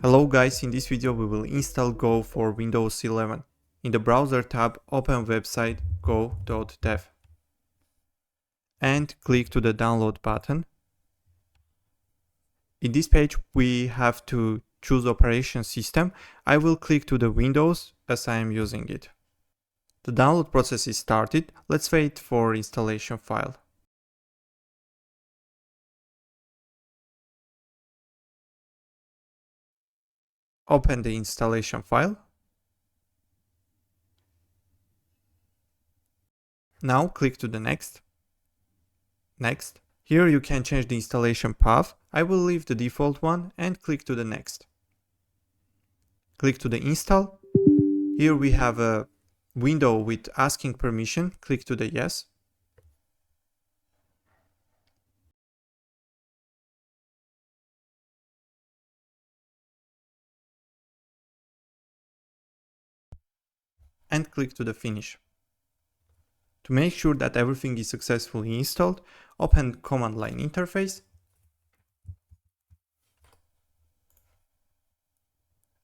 Hello guys, in this video we will install Go for Windows 11. In the browser tab, open website go.dev and click to the download button. In this page we have to choose operation system. I will click to the Windows as I am using it. The download process is started. Let's wait for installation file. Open the installation file. Now click to the next. Next. Here you can change the installation path. I will leave the default one and click to the next. Click to the install. Here we have a window with asking permission. Click to the yes. And click to the finish. To make sure that everything is successfully installed, open command line interface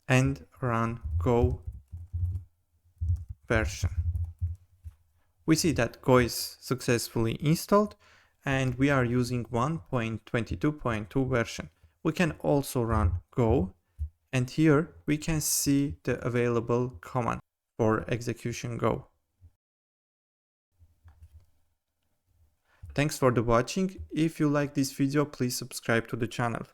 and run Go version. We see that Go is successfully installed and we are using 1.22.2 version. We can also run Go, and here we can see the available command for execution Go. Thanks for the watching. If you like this video, please subscribe to the channel.